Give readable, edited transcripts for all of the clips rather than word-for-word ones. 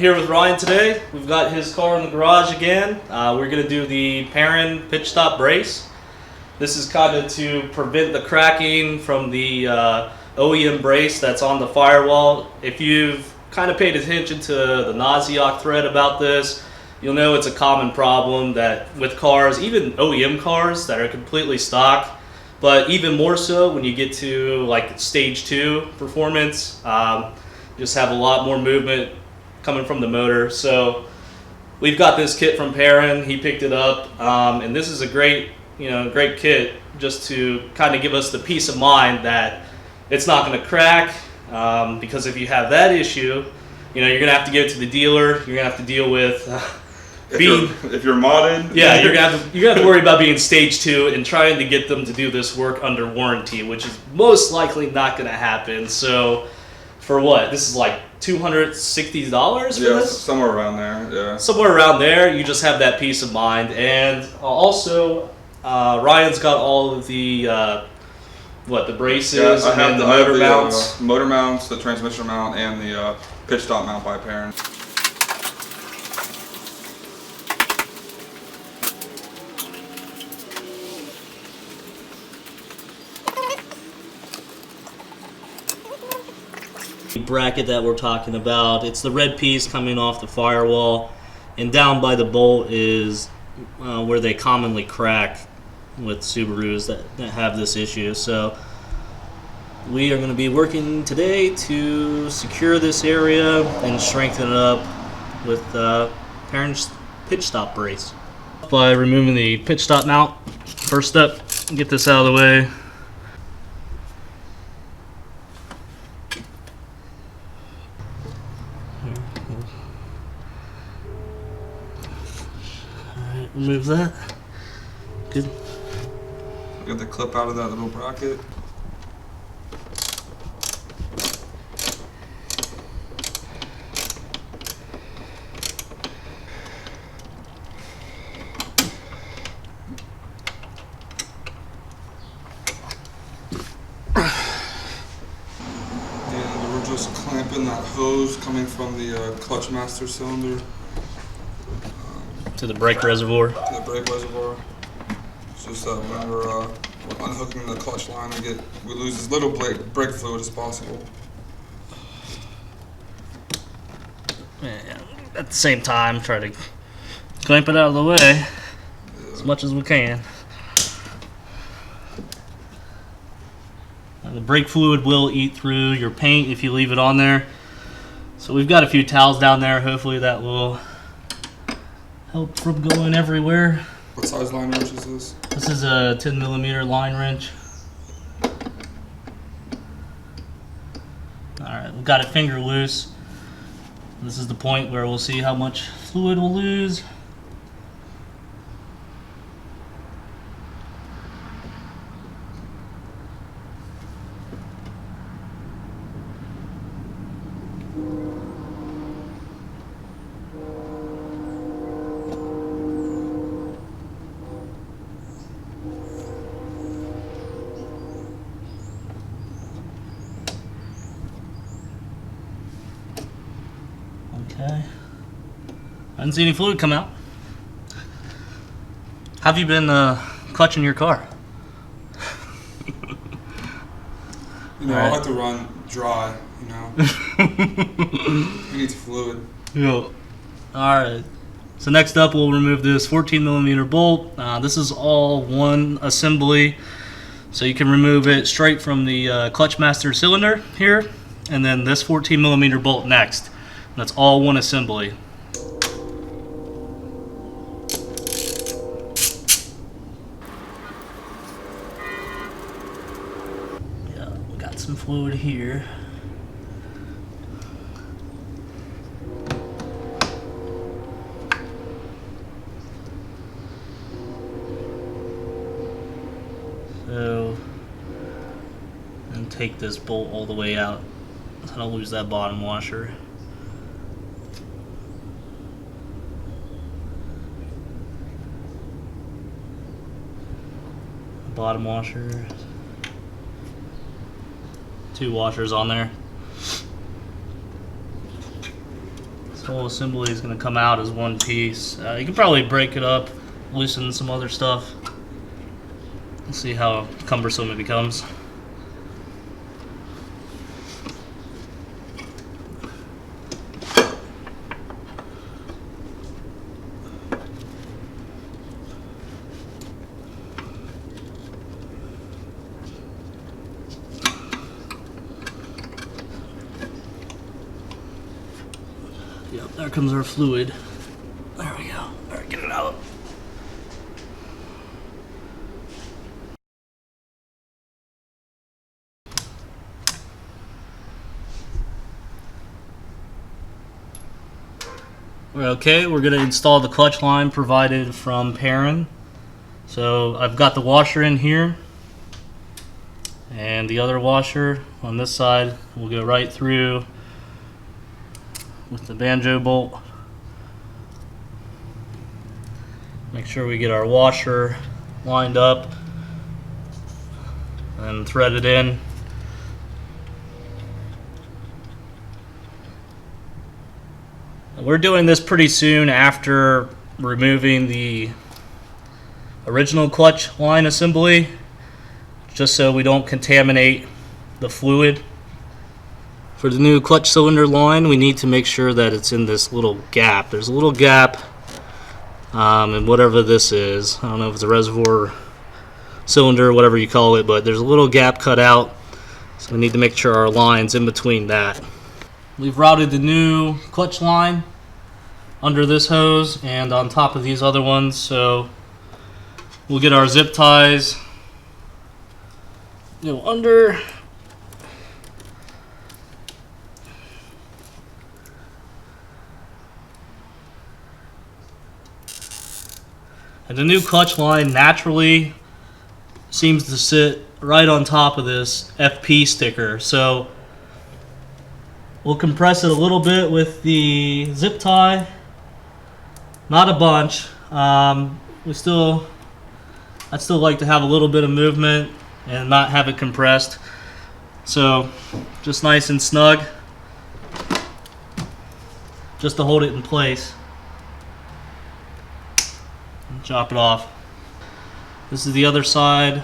here with Ryan today. We've got his car in the garage again. We're going to do the Perrin pitch stop brace. This is kind of to prevent the cracking from the OEM brace that's on the firewall. If you've kind of paid attention to the Naziok thread about this, you'll know it's a common problem that with cars, even OEM cars that are completely stock, but even more so when you get to like stage 2 performance, just have a lot more movement coming from the motor. So we've got this kit from Perrin. He picked it up, and this is a great kit just to kind of give us the peace of mind that it's not going to crack. Because if you have that issue, you're going to have to give it to the dealer. You're going to have to deal with if you're modded. Yeah, you're gonna have to worry about being stage 2 and trying to get them to do this work under warranty, which is most likely not going to happen. So for what? This is like $260 for this? Somewhere around there, yeah. Somewhere around there, you just have that peace of mind. And also, Ryan's got all of the, the braces and the motor mounts. Motor mounts, the transmission mount, and the pitch stop mount by Perrin. Bracket that we're talking about, it's the red piece coming off the firewall, and down by the bolt is where they commonly crack with Subarus that have this issue. So we are going to be working today to secure this area and strengthen it up with Perrin's pitch stop brace by removing the pitch stop mount. First step, get this out of the way. Remove that. Good. Get the clip out of that little bracket. And we're just clamping that hose coming from the clutch master cylinder to the brake reservoir. To the brake reservoir. It's just that when we're unhooking the clutch line, we lose as little brake fluid as possible. And at the same time, try to clamp it out of the way as much as we can. Now, the brake fluid will eat through your paint if you leave it on there. So we've got a few towels down there. Hopefully that will help from going everywhere. What size line wrench is this? This is a 10mm line wrench. Alright, we've got it finger loose. This is the point where we'll see how much fluid we'll lose. Okay. I didn't see any fluid come out. Have you been clutching your car? I like to run dry, It needs fluid. Yeah. Alright. So next up we'll remove this 14mm bolt. This is all one assembly. So you can remove it straight from the clutch master cylinder here, and then this 14mm bolt next. That's all one assembly. Yeah, we got some fluid here. So, and take this bolt all the way out so I don't lose that bottom washer. Bottom washer, 2 washers on there. This whole assembly is going to come out as one piece. You can probably break it up, loosen some other stuff. Let's see how cumbersome it becomes. Yep, there comes our fluid. There we go. All right, get it out. Okay, we're going to install the clutch line provided from Perrin. So I've got the washer in here, and the other washer on this side will go right through with the banjo bolt. Make sure we get our washer lined up and threaded in. We're doing this pretty soon after removing the original clutch line assembly, just so we don't contaminate the fluid. For the new clutch cylinder line, we need to make sure that it's in this little gap. There's a little gap in whatever this is. I don't know if it's a reservoir cylinder, whatever you call it, but there's a little gap cut out, so we need to make sure our line's in between that. We've routed the new clutch line under this hose and on top of these other ones, so we'll get our zip ties, under. And the new clutch line naturally seems to sit right on top of this FP sticker, so we'll compress it a little bit with the zip tie, not a bunch. I'd still like to have a little bit of movement and not have it compressed, so just nice and snug, just to hold it in place. Chop it off. This is the other side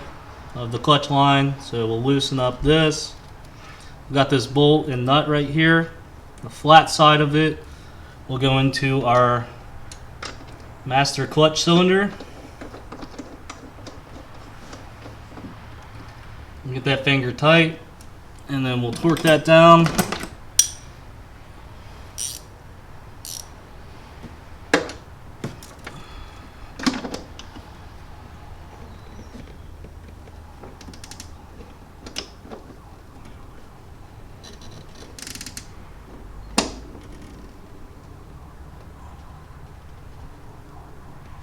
of the clutch line, so we'll loosen up this. We've got this bolt and nut right here. The flat side of it will go into our master clutch cylinder. Get that finger tight, and then we'll torque that down.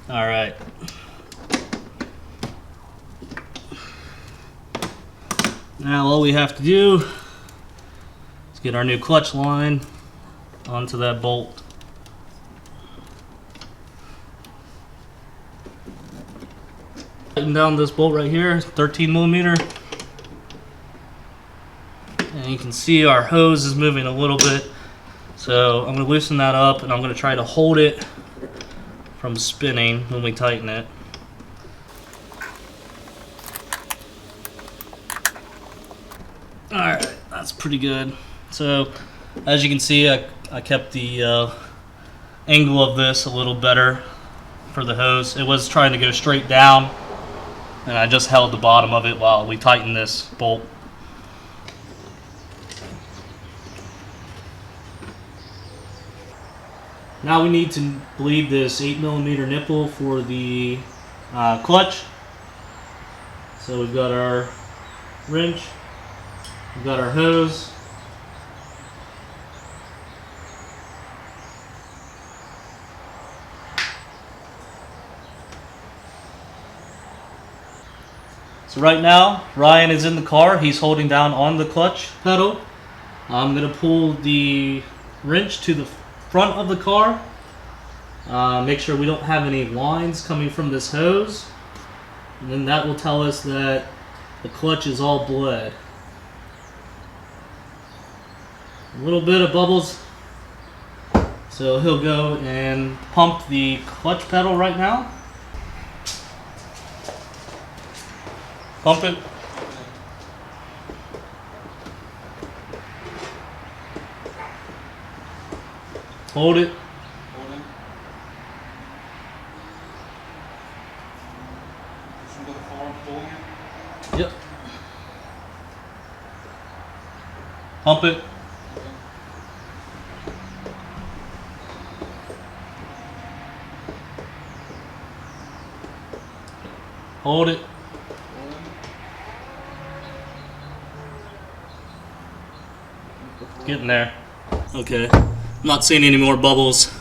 All right. Now all we have to do is get our new clutch line onto that bolt. Tighten down this bolt right here, 13 millimeter. And you can see our hose is moving a little bit. So I'm going to loosen that up, and I'm going to try to hold it from spinning when we tighten it. Alright, that's pretty good. So as you can see, I kept the angle of this a little better for the hose. It was trying to go straight down, and I just held the bottom of it while we tighten this bolt. Now we need to bleed this 8mm nipple for the clutch. So we've got our wrench, we've got our hose. So right now, Ryan is in the car. He's holding down on the clutch pedal. I'm going to pull the wrench to the front of the car. Make sure we don't have any lines coming from this hose. And then that will tell us that the clutch is all bled. A little bit of bubbles So he'll go and pump the clutch pedal right now. Pump it. Hold it. Holding. Pushing to the forward, pulling it. Yep. Pump it. Hold it. Getting there. Okay. I'm not seeing any more bubbles.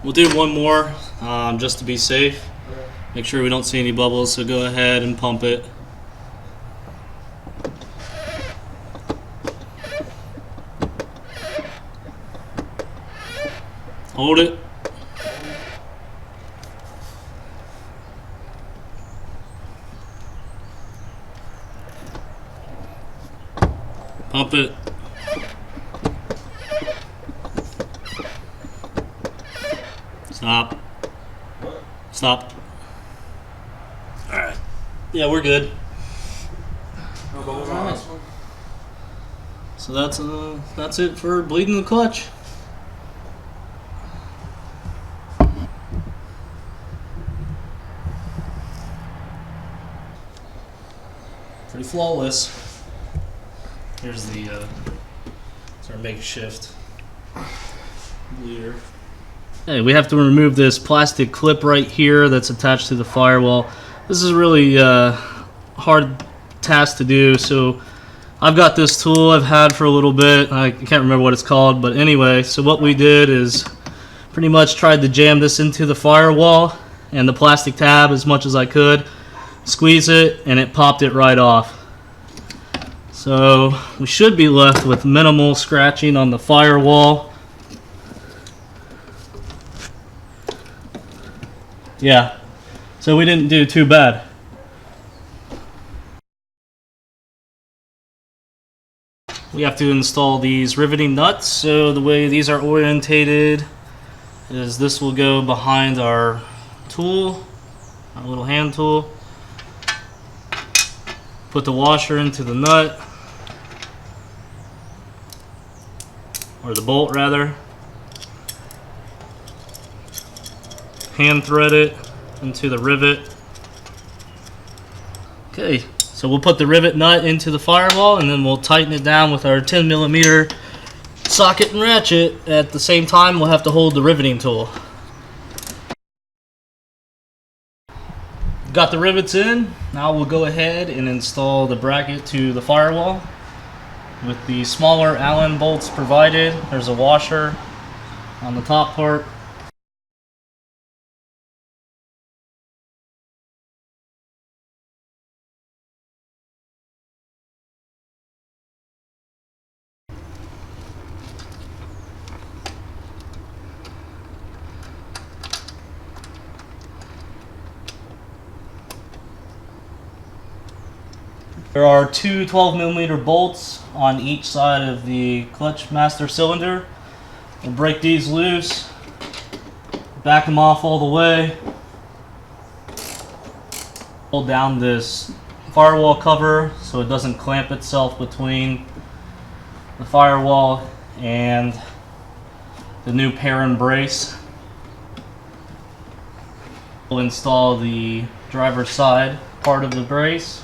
We'll do one more just to be safe. Make sure we don't see any bubbles, so go ahead and pump it. Hold it. Pump it. Stop. Stop. Alright. Yeah, we're good. No bubbles on this one. So that's it for bleeding the clutch. Pretty flawless. Here's our makeshift bleeder. Hey, we have to remove this plastic clip right here that's attached to the firewall. This is a really hard task to do, so I've got this tool I've had for a little bit. I can't remember what it's called, but anyway, so what we did is pretty much tried to jam this into the firewall and the plastic tab as much as I could, squeeze it, and it popped it right off. So we should be left with minimal scratching on the firewall. Yeah, so we didn't do too bad. We have to install these riveting nuts. So the way these are orientated is this will go behind our tool, our little hand tool. Put the washer into the nut, or the bolt rather. Hand thread it into the rivet. Okay, so we'll put the rivet nut into the firewall and then we'll tighten it down with our 10mm socket and ratchet. At the same time, we'll have to hold the riveting tool. Got the rivets in. Now we'll go ahead and install the bracket to the firewall. With the smaller Allen bolts provided, there's a washer on the top part. There are two 12mm bolts on each side of the clutch master cylinder. We'll break these loose, back them off all the way, hold down this firewall cover so it doesn't clamp itself between the firewall and the new Perrin brace. We'll install the driver's side part of the brace.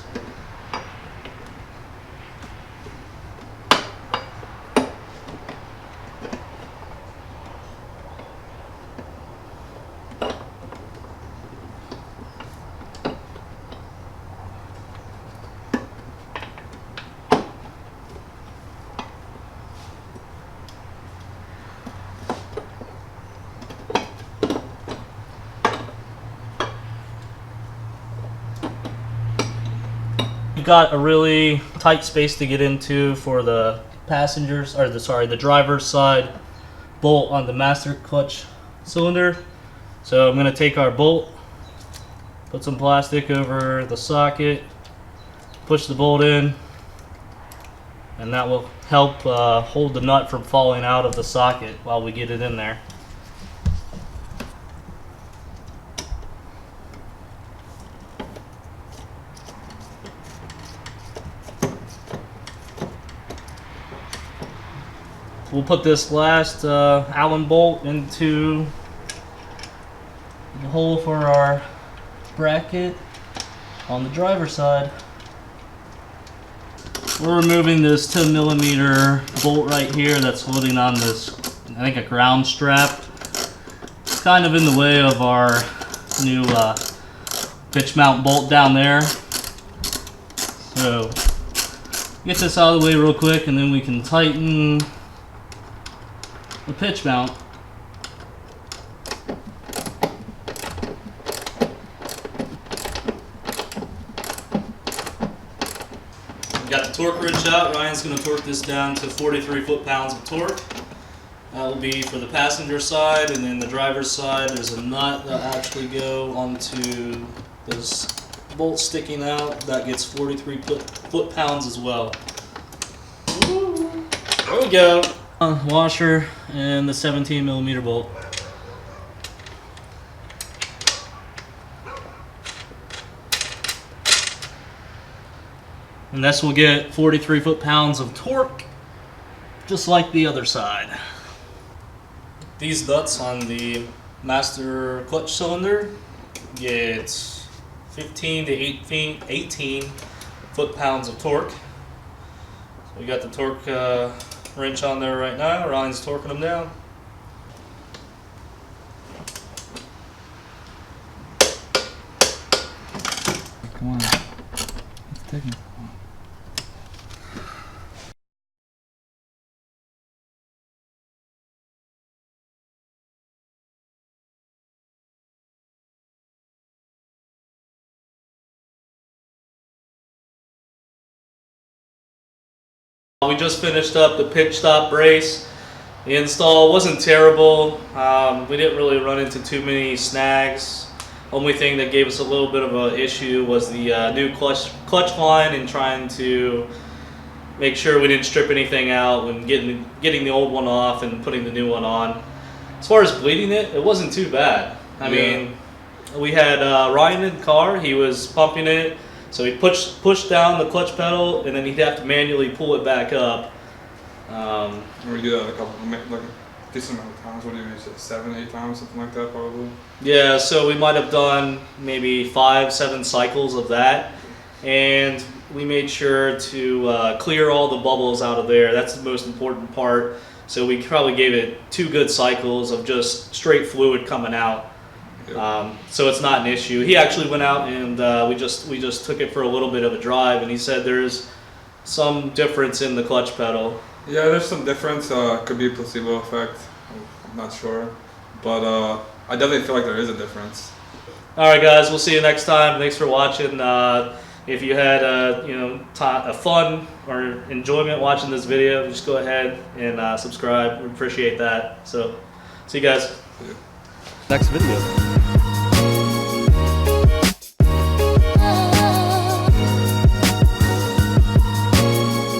You've got a really tight space to get into for the passengers, or the driver's side bolt on the master clutch cylinder. So I'm going to take our bolt, put some plastic over the socket, push the bolt in, and that will help hold the nut from falling out of the socket while we get it in there. We'll put this last Allen bolt into the hole for our bracket on the driver's side. We're removing this 10mm bolt right here that's holding on this, I think, a ground strap. It's kind of in the way of our new pitch mount bolt down there. So get this out of the way real quick, and then we can tighten the pitch mount. We've got the torque wrench out. Ryan's going to torque this down to 43 foot-pounds of torque. That will be for the passenger side, and then the driver's side there's a nut that actually go onto this bolt sticking out. That gets 43 foot-pounds as well. There we go. Washer and the 17mm bolt. And this will get 43 foot-pounds of torque, just like the other side. These nuts on the master clutch cylinder get 15 to 18 foot-pounds of torque. So we got the torque wrench on there right now. Ryan's torquing them down. Come on. Let's take it. We just finished up the pitch stop brace. The install wasn't terrible. We didn't really run into too many snags. Only thing that gave us a little bit of an issue was the new clutch line, and trying to make sure we didn't strip anything out when getting the old one off and putting the new one on. As far as bleeding it wasn't too bad. I mean, we had Ryan in the car. He was pumping it. So he pushed down the clutch pedal, and then he'd have to manually pull it back up. We do that a couple, like a decent amount of times. What do you say, 7, 8 times, something like that, probably? Yeah, so we might have done maybe 5, 7 cycles of that, and we made sure to clear all the bubbles out of there. That's the most important part. So we probably gave it 2 good cycles of just straight fluid coming out. So it's not an issue. He actually went out and we just took it for a little bit of a drive, and he said there's some difference in the clutch pedal. Yeah, there's some difference. Could be a placebo effect. I'm not sure, but I definitely feel like there is a difference. All right, guys. We'll see you next time. Thanks for watching. If you had a fun or enjoyment watching this video, just go ahead and subscribe. We appreciate that. So, see you guys. See you. Next video.